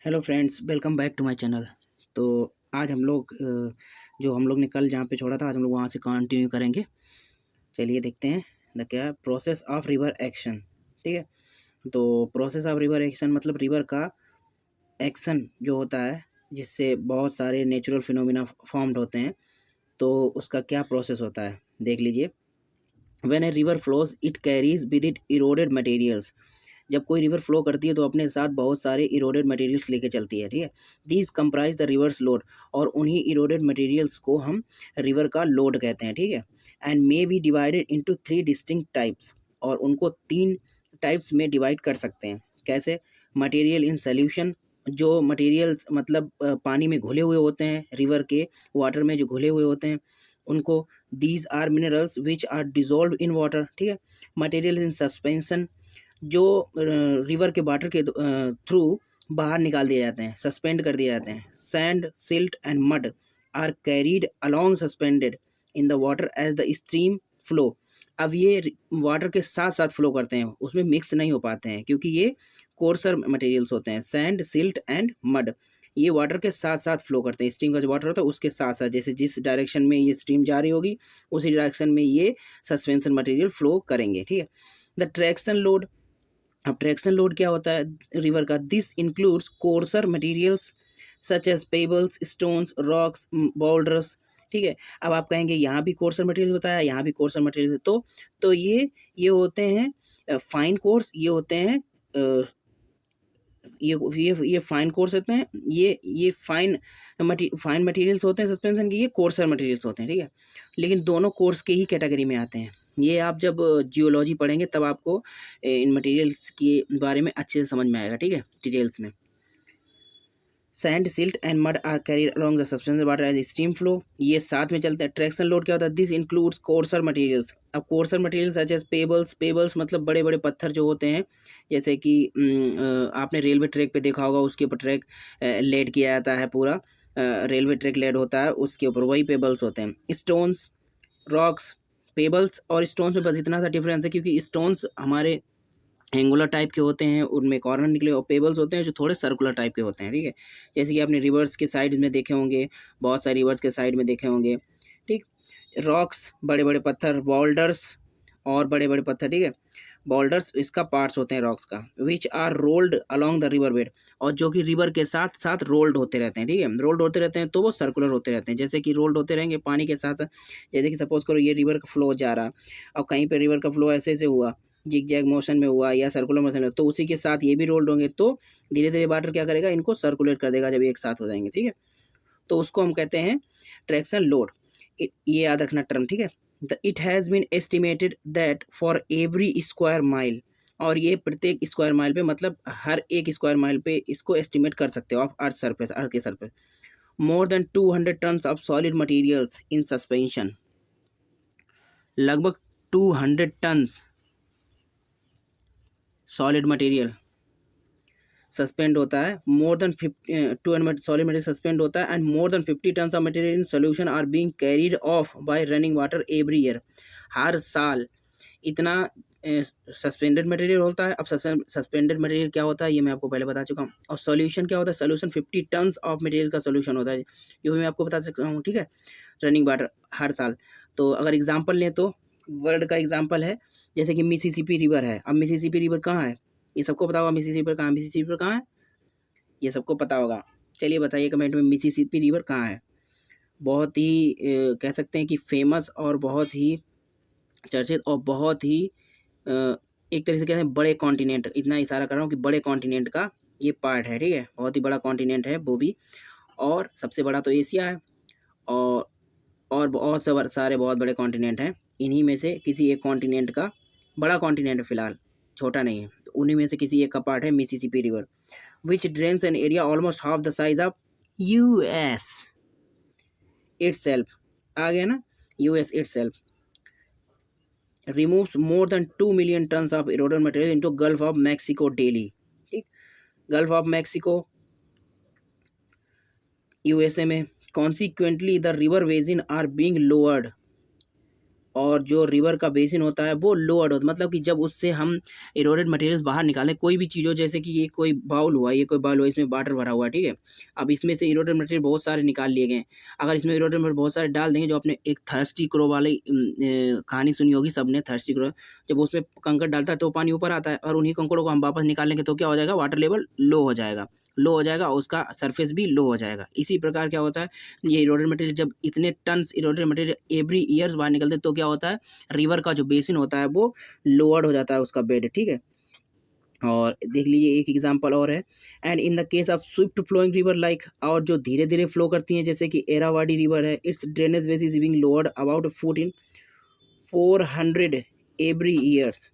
Hello friends, welcome back to my channel. तो आज हम लोग जो हम लोग ने कल जहाँ पे छोड़ा था, आज हम लोग वहाँ से कंटिन्यू करेंगे। चलिए देखते हैं द क्या प्रोसेस ऑफ रिवर एक्शन। ठीक है, तो प्रोसेस ऑफ रिवर एक्शन मतलब रिवर का एक्शन जो होता है, जिससे बहुत सारे नेचुरल फिनोमिना फॉर्म्ड होते हैं, तो उसका क्या प्रोसेस होता है देख लीजिए। When a river flows it carries with it eroded materials. जब कोई रिवर फ्लो करती है तो अपने साथ बहुत सारे इरोडेड मटेरियल्स लेके चलती है। ठीक है, these comprise the reverse load, और उन्हीं इरोडेड मटेरियल्स को हम रिवर का लोड कहते हैं। ठीक है, and may be divided into three distinct types, और उनको तीन टाइप्स में डिवाइड कर सकते हैं। कैसे? मटेरियल इन सोल्यूशन, जो मटेरियल्स मतलब पानी में घुले हुए होते हैं, रिवर के वाटर में जो घुले हुए होते हैं उनको। These are minerals which are dissolve in water. ठीक है, मटेरियल इन सस्पेंशन, जो रिवर के वाटर के थ्रू बाहर निकाल दिए जाते हैं, सस्पेंड कर दिए जाते हैं। Sand, silt and mud are carried along suspended in the water as the stream flow. अब ये वाटर के साथ साथ फ्लो करते हैं, उसमें मिक्स नहीं हो पाते हैं, क्योंकि ये कोर्सर मटेरियल्स होते हैं। सैंड, सिल्ट एंड मड ये वाटर के साथ साथ फ्लो करते हैं। स्ट्रीम का जो वाटर होता है उसके साथ साथ, जैसे जिस डायरेक्शन में ये स्ट्रीम जा रही होगी उसी डायरेक्शन में ये सस्पेंशन मटेरियल फ्लो करेंगे। ठीक है, द ट्रैक्शन लोड। अब ट्रैक्शन लोड क्या होता है रिवर का? This includes coarser materials such as pebbles, stones, rocks, boulders. ठीक है, अब आप कहेंगे यहाँ भी कोर्सर मटेरियल होता है, यहाँ भी कोर्सर मटेरियल। तो ये होते हैं फाइन कोर्स, ये होते हैं ये फाइन कोर्स होते हैं, ये फाइन मटेरियल्स होते हैं सस्पेंशन के, ये कोर्सर मटेरियल्स होते हैं। ठीक है, लेकिन दोनों कोर्स के ही कैटेगरी में आते हैं। ये आप जब जियोलॉजी पढ़ेंगे तब आपको इन मटेरियल्स के बारे में अच्छे से समझ में आएगा। ठीक है, डिटेल्स में। Sand, silt and mud are carried along the suspended water as stream flow, ये साथ में चलते हैं। ट्रैक्शन लोड क्या होता है? This includes coarser materials. अब coarser materials such as pebbles, pebbles मतलब बड़े बड़े पत्थर जो होते हैं, जैसे कि आपने रेलवे ट्रैक पे देखा होगा, उसके ऊपर ट्रैक लेड किया जाता है, पूरा रेलवे ट्रैक लेड होता है, उसके ऊपर वही पेबल्स होते हैं। स्टोन्स, रॉक्स, पेबल्स और स्टोन्स में बस इतना सा डिफरेंस है, क्योंकि स्टोन्स हमारे एंगुलर टाइप के होते हैं, उनमें कॉर्नर निकले, और पेबल्स होते हैं जो थोड़े सर्कुलर टाइप के होते हैं। ठीक है, जैसे कि आपने रिवर्स के साइड में देखे होंगे, बहुत सारे रिवर्स के साइड में देखे होंगे। ठीक, रॉक्स बड़े बड़े पत्थर, बॉल्डर्स और बड़े बड़े पत्थर। ठीक है, बॉल्डर्स इसका पार्ट्स होते हैं रॉक्स का। Which are rolled along the river bed, और जो कि रिवर के साथ साथ रोल्ड होते रहते हैं। ठीक है, रोल्ड होते रहते हैं तो वो सर्कुलर होते रहते हैं, जैसे कि रोल्ड होते रहेंगे पानी के साथ। जैसे कि सपोज करो ये रिवर का फ्लो जा रहा, और कहीं पे रिवर का फ्लो ऐसे हुआ, जिग जैग मोशन में हुआ या सर्कुलर मोशन में, तो उसी के साथ ये भी रोल्ड होंगे, तो धीरे धीरे वाटर क्या करेगा, इनको सर्कुलेट कर देगा जब एक साथ हो जाएंगे। ठीक है, तो उसको हम कहते हैं ट्रैक्शन लोड। ये याद रखना टर्म। ठीक है, it has been estimated that for every square mile, और ये प्रत्येक स्क्वायर माइल पे, मतलब हर एक स्क्वायर माइल पे इसको एस्टिमेट कर सकते हो, ऑफ अर्थ सरफेस, अर्थ के surface. More than 200 tons of solid materials in suspension, लगभग 200 टन्स सॉलिड मटेरियल सस्पेंड होता है। More than 200 solid material suspend होता है, and more than 50 tons of material in solution are being carried off by running water every year. हर साल इतना suspended material होता है। अब सस्पेंडेड मटेरियल क्या होता है ये मैं आपको पहले बता चुका हूँ। और सॉल्यूशन क्या होता है? सॉल्यूशन 50 टन्स ऑफ मटेरियल का सॉल्यूशन होता है, ये भी मैं आपको बता सकता हूँ। ठीक है, रनिंग वाटर हर साल। तो अगर एग्जाम्पल लें तो वर्ल्ड का एग्जाम्पल है, जैसे कि मिसिसिपी रिवर है। अब मिसिसिपी रिवर कहाँ है? ये सबको पता होगा मिसिसिपी रिवर कहाँ है। मिसिसिपी रिवर कहाँ है? ये सबको पता होगा। चलिए बताइए कमेंट में, मिसिसिपी रिवर कहाँ है? बहुत ही कह सकते हैं कि फेमस और बहुत ही चर्चित और बहुत ही एक तरीके से कहते हैं बड़े कॉन्टिनेंट, इतना इशारा कर रहा हूँ कि बड़े कॉन्टिनेंट का ये पार्ट है। ठीक है, बहुत ही बड़ा कॉन्टिनेंट है वो भी, और सबसे बड़ा तो एशिया है, और बहुत सारे बहुत बड़े कॉन्टिनेंट हैं। इन्हीं में से किसी एक कॉन्टिनेंट का, बड़ा कॉन्टिनेंट है फिलहाल, छोटा नहीं है, तो उन्हीं में से किसी एक का पार्ट है Mississippi river, which drains an area almost half the size of US itself। आ गया ना, US itself removes more than 2 million tons of eroded material into Gulf of Mexico daily। ठीक, गल्फ ऑफ मैक्सिको यूएसए में। Consequently the river basin are being lowered और जो river का basin होता है वो लोअर्ड होता है, मतलब कि जब उससे हम इरोडेड मटेरियल्स बाहर निकालें, कोई भी चीज़ हो, जैसे कि ये कोई बाउल हुआ, इसमें वाटर भरा हुआ है, ठीक है। अब इसमें से इरोडेड मटेरियल बहुत सारे निकाल लिए गए, अगर इसमें इरोडेड मटेरियल बहुत सारे डाल देंगे, जो आपने एक थर्स्टी क्रो वाली कहानी सुनी होगी सबने, थर्स्टी क्रो, जब उसमें कंकड़ डालता है तो पानी ऊपर आता है, और उन्हीं कंकड़ों को हम वापस निकालेंगे तो क्या हो जाएगा, वाटर लेवल लो हो जाएगा, और उसका सरफेस भी लो हो जाएगा। इसी प्रकार क्या होता है, ये इरोडेड मटेरियल जब इतने tons eroded material every years बाहर निकलते हैं तो क्या होता है, रिवर का जो बेसिन होता है वो लोअर्ड हो जाता है, उसका बेड, ठीक है। और देख लीजिए एक एग्जांपल और है, and in the case of swift flowing river like, और जो धीरे धीरे फ्लो करती हैं जैसे कि एरावाडी रिवर है, its drainage base is being lowered about 1400 every years,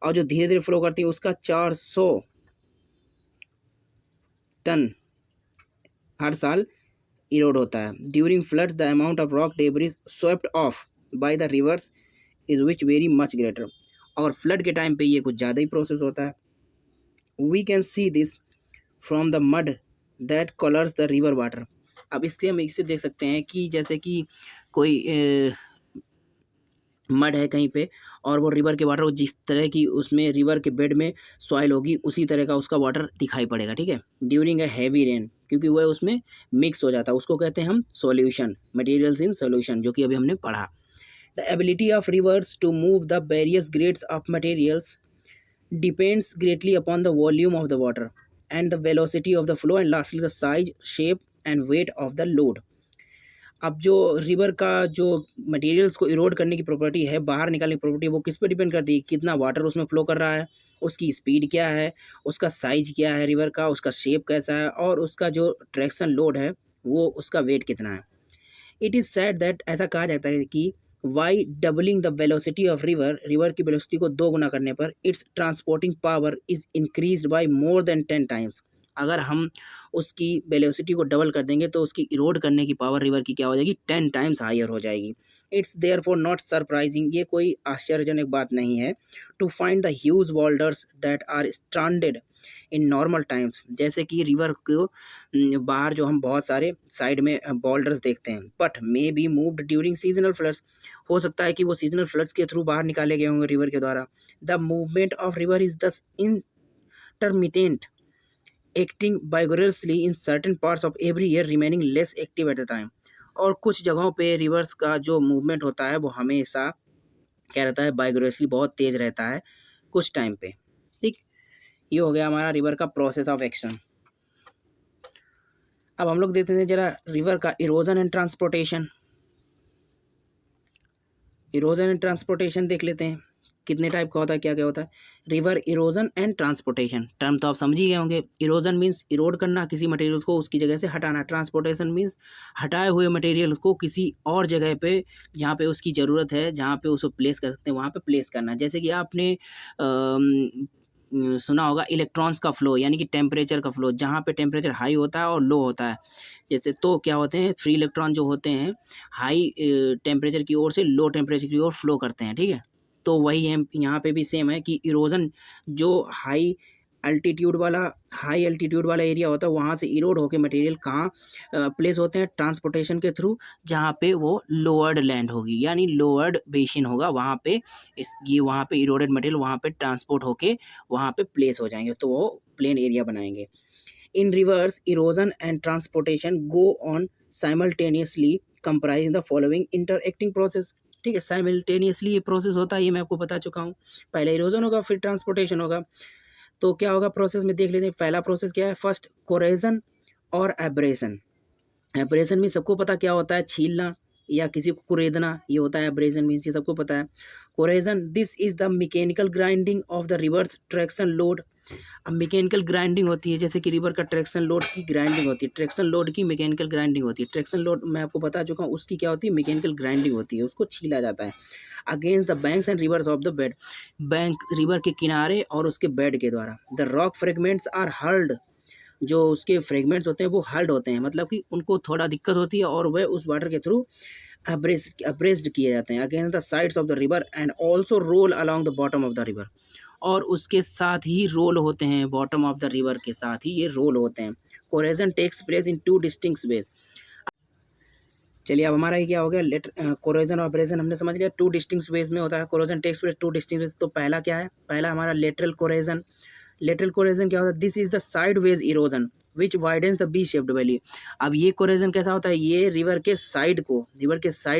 और जो धीरे धीरे फ्लो करती है उसका 400 टन हर साल इरोड होता है। During floods the amount of rock debris swept off by the rivers is which very much greater, और फ्लड के टाइम पे ये कुछ ज़्यादा ही प्रोसेस होता है। We can see this from the mud that colours the river water. अब इससे हम इससे देख सकते हैं कि जैसे कि कोई मड है कहीं पे, और वो रिवर के वाटर, जिस तरह की उसमें रिवर के बेड में सॉइल होगी उसी तरह का उसका वाटर दिखाई पड़ेगा, ठीक है। ड्यूरिंग अ हैवी रेन, क्योंकि वह उसमें मिक्स हो जाता है, उसको कहते हैं हम सॉल्यूशन, मटेरियल्स इन सॉल्यूशन, जो कि अभी हमने पढ़ा। The ability of rivers to move the various grades of materials depends greatly upon the volume of the water and the velocity of the flow and lastly the size, shape and weight of the load। अब जो river का जो materials को इरोड करने की property है, बाहर निकालने की प्रॉपर्टी, वो किस पे डिपेंड करती है, कितना वाटर उसमें फ्लो कर रहा है, उसकी स्पीड क्या है, उसका साइज क्या है रिवर का, उसका शेप कैसा है, और उसका जो ट्रैक्शन लोड है वो उसका वेट कितना है। इट इज़ सेड दैट, ऐसा कहा जाता है कि by doubling the velocity of river की वेलोसिटी को 2 गुना करने पर its transporting power is increase by more than 10 times. अगर हम उसकी वेलोसिटी को डबल कर देंगे तो उसकी इरोड करने की पावर रिवर की क्या हो जाएगी, 10 टाइम्स हायर हो जाएगी। इट्स देयरफॉर नॉट सरप्राइजिंग, ये कोई आश्चर्यजनक बात नहीं है, to find the huge boulders that are stranded in normal times, जैसे कि रिवर को बाहर जो हम बहुत सारे साइड में बोल्डर्स देखते हैं, but may be moved during seasonal floods, हो सकता है कि वो सीजनल फ्लड्स के थ्रू बाहर निकाले गए होंगे रिवर के द्वारा। The movement of river is thus intermittent, acting vigorously in certain parts of every year, remaining less active at the time. और कुछ जगहों पे रिवर्स का जो मूवमेंट होता है वो हमेशा क्या रहता है, वाइगोरसली बहुत तेज रहता है कुछ टाइम पे, ठीक। ये हो गया हमारा रिवर का प्रोसेस ऑफ एक्शन। अब हम लोग देखते हैं जरा रिवर का erosion and transportation. Erosion and transportation देख लेते हैं कितने टाइप का होता है, क्या क्या होता है। River erosion and transportation, term तो आप समझ ही गए होंगे। इरोजन मीन्स इरोड करना, किसी मटेरियल को उसकी जगह से हटाना। ट्रांसपोर्टेशन मीन्स हटाए हुए मटेरियल को किसी और जगह पे, जहाँ पे उसकी ज़रूरत है, जहाँ पे उसको प्लेस कर सकते हैं वहाँ पे प्लेस करना। जैसे कि आपने सुना होगा इलेक्ट्रॉन्स का फ्लो, यानी कि टेम्परेचर का फ्लो, जहाँ पे टेम्परेचर हाई होता है और लो होता है, जैसे तो क्या होते हैं, फ्री इलेक्ट्रॉन जो होते हैं हाई टेम्परेचर की ओर से लो टेम्परेचर की ओर फ्लो करते हैं, ठीक है। तो वही है यहाँ पे भी सेम है कि इरोजन जो हाई अल्टीट्यूड वाला एरिया होता है वहाँ से इरोड होके मटेरियल कहाँ प्लेस होते हैं, ट्रांसपोर्टेशन के थ्रू, जहाँ पे वो लोअर्ड लैंड होगी, यानी लोअर्ड बेसिन होगा, वहाँ पे ये वहाँ पे इरोडेड मटेरियल वहाँ पे ट्रांसपोर्ट होके वहाँ पे प्लेस हो जाएंगे, तो वो प्लेन एरिया बनाएंगे। In rivers erosion and transportation go on simultaneously comprise the following interacting process, ठीक है। साइमल्टेनियसली ये प्रोसेस होता है, ये मैं आपको बता चुका हूँ। पहले इरोजन होगा फिर ट्रांसपोर्टेशन होगा। तो क्या होगा प्रोसेस में, देख लेते हैं। पहला प्रोसेस क्या है, फर्स्ट कोरेजन और एब्रेशन। एब्रेशन में सबको पता क्या होता है, छीलना या किसी को कुरेदना, ये होता है एब्रेशन मीन्स, ये सबको पता है। Corrasion, this is the mechanical grinding of the river's traction load. अब मैकेनिकल ग्राइंडिंग होती है, जैसे कि रिवर का ट्रैक्शन लोड की ग्राइंडिंग होती है, ट्रैक्शन लोड की मैकेनिकल ग्राइंडिंग होती है। ट्रैक्शन लोड मैं आपको बता चुका हूँ, उसकी क्या होती है, मैकेनिकल ग्राइंडिंग होती है, उसको छीला जाता है। Against the banks and rivers of the bed, bank river के किनारे और उसके बेड के द्वारा। The rock fragments are hurled, जो उसके फ्रेगमेंट्स होते हैं वो हर्ल्ड होते हैं, मतलब कि उनको थोड़ा दिक्कत होती है और वह उस वाटर के थ्रू अब्रेस्ड किए जाते हैं। Against the sides of the river and also roll along the bottom of the river, और उसके साथ ही रोल होते हैं, बॉटम ऑफ द रिवर के साथ ही ये रोल होते हैं। Corrasion takes place in 2 distinct ways. चलिए अब हमारा ये क्या हो गया, कोरोजन और अब्रेजन हमने समझ लिया। टू डिस्टिंक्ट वेज में होता है corrosion takes place, two distinct ways. तो पहला क्या है, पहला हमारा लेटरल कोरोजन। लेटरल कोरोजन क्या होता है, this is the sideways erosion which widens the V shaped valley. अब ये कोरोजन कैसा होता है, ये रिवर के साइड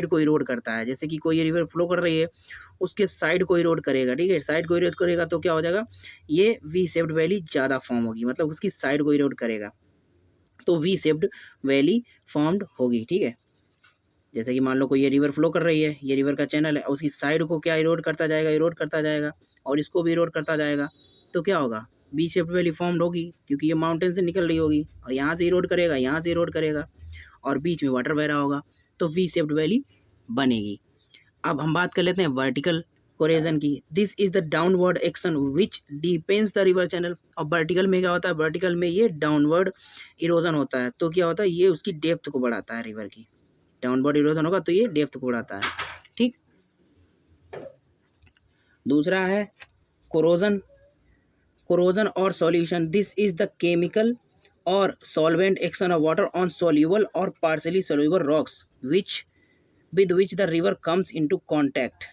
को इरोड करता है। जैसे कि कोई रिवर फ्लो कर रही है, उसके साइड को इरोड करेगा, ठीक है, साइड को इरोड करेगा तो क्या हो जाएगा, ये वी शेप्ड वैली ज़्यादा फॉर्म होगी, मतलब उसकी साइड को इरोड करेगा तो वी शेप्ड वैली फॉर्म्ड होगी, ठीक है। जैसे कि मान लो कोई ये रिवर फ्लो कर रही है, ये रिवर का चैनल है, उसकी साइड को क्या इरोड करता जाएगा और इसको भी इरोड करता जाएगा, तो क्या होगा, बी शेप्ड वैली फॉर्म्ड होगी, क्योंकि ये माउंटेन से निकल रही होगी और यहाँ से इरोड करेगा और बीच में वाटर बह रहा होगा, तो वी शेप्ड वैली बनेगी। अब हम बात कर लेते हैं वर्टिकल कोरेजन की। This is the downward action which depends the river channel. और वर्टिकल में क्या होता है, वर्टिकल में ये डाउनवर्ड इरोजन होता है, तो क्या होता है, ये उसकी डेप्थ को बढ़ाता है, रिवर की डाउनवर्ड इरोजन होगा तो ये डेप्थ को बढ़ाता है, ठीक। दूसरा है कोरोजन और solution. This is the chemical और solvent action of water on soluble और partially soluble rocks which with which the river comes into contact.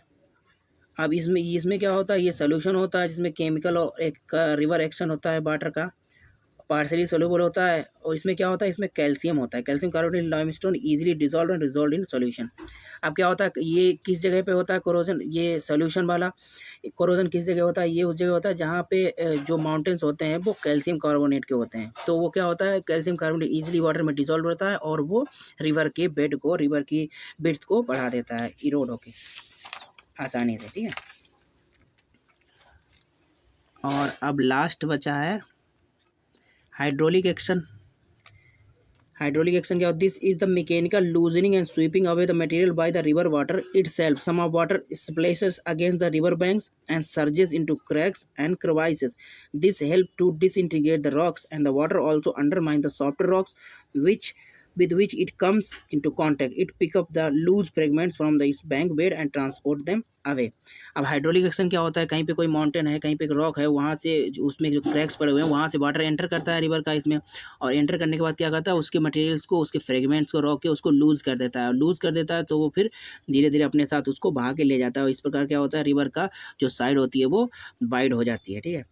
अब इसमें क्या होता है, ये सोल्यूशन होता है जिसमें केमिकल और एक रिवर एक्शन होता है वाटर का, पार्शली सोल्यूबल होता है, और इसमें क्या होता है, इसमें कैल्शियम होता है, calcium carbonate limestone easily dissolve in solution. अब क्या होता है, ये किस जगह पे होता है कोरोजन, ये सॉल्यूशन वाला कोरोजन किस जगह होता है, ये उस जगह होता है जहाँ पे जो माउंटेन्स होते हैं वो कैल्शियम कार्बोनेट के होते हैं, तो वो क्या होता है, कैल्शियम कार्बोनेट इजीली वाटर में डिजॉल्व होता है और वो रिवर के बेड को, रिवर की बिड्थ को बढ़ा देता है इरोड होके आसानी से, ठीक है। और अब लास्ट बचा है हाइड्रोलिक एक्शन। हाइड्रोलिक एक्शन क्या होता है, this is the mechanical loosening and sweeping away the material by the river water itself. Some of water splashes against the river banks and surges into cracks and crevices. This help to disintegrate the rocks and the water also undermine the softer rocks with which it comes into contact. It pick up the loose fragments from the bank bed and transport them away. अब hydraulic action क्या होता है, कहीं पे कोई mountain है, कहीं पे एक रॉक है, वहाँ से उसमें जो क्रैक्स पड़े हुए हैं वहाँ से वाटर एंटर करता है रिवर का इसमें, और एंटर करने के बाद क्या करता है, उसके मटेरियल्स को, उसके फ्रेगमेंट्स को, रॉक के, उसको लूज कर देता है, और लूज कर देता है तो वो फिर धीरे धीरे अपने साथ उसको बहा के ले जाता है, और इस प्रकार क्या होता है, रिवर का जो साइड होती है वो वाइड हो जाती है, ठीक है।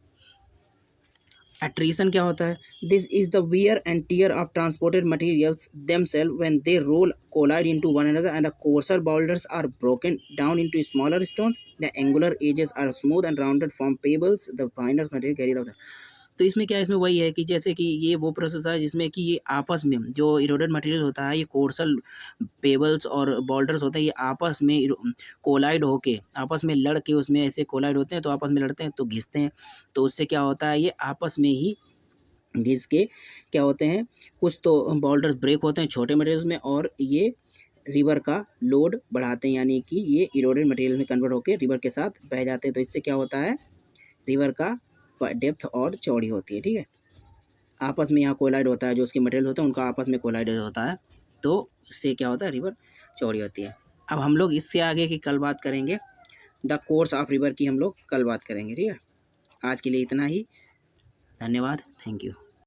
एट्रीशन क्या होता है, this is the wear and tear of transported materials themselves when they roll collide into one another and the coarser boulders are broken down into smaller stones. The angular edges are smooth and rounded from pebbles. The finer material carried out. तो इसमें क्या है, इसमें वही है कि जैसे कि ये वो प्रोसेस है जिसमें कि ये आपस में जो इरोडेड मटेरियल होता है, ये कोर्सल पेबल्स और बॉल्डर्स होते हैं, ये आपस में कोलाइड होके, आपस में लड़ के, उसमें ऐसे कोलाइड होते हैं तो आपस में लड़ते हैं तो घिसते हैं, तो उससे क्या होता है, ये आपस में ही घिस के क्या होते हैं, कुछ तो बॉल्डर्स ब्रेक होते हैं छोटे मटेरियल्स में, और ये रिवर का लोड बढ़ाते हैं, यानी कि ये इरोडेड मटेरियल में कन्वर्ट होकर रिवर के साथ बह जाते हैं, तो इससे क्या होता है, रिवर का डेप्थ और चौड़ी होती है, ठीक है। आपस में यहाँ कोलाइड होता है, जो उसके मटेरियल होते हैं उनका आपस में कोलाइड होता है, तो इससे क्या होता है, रिवर चौड़ी होती है। अब हम लोग इससे आगे की कल बात करेंगे, द कोर्स ऑफ रिवर की हम लोग कल बात करेंगे, ठीक है। आज के लिए इतना ही, धन्यवाद, थैंक यू।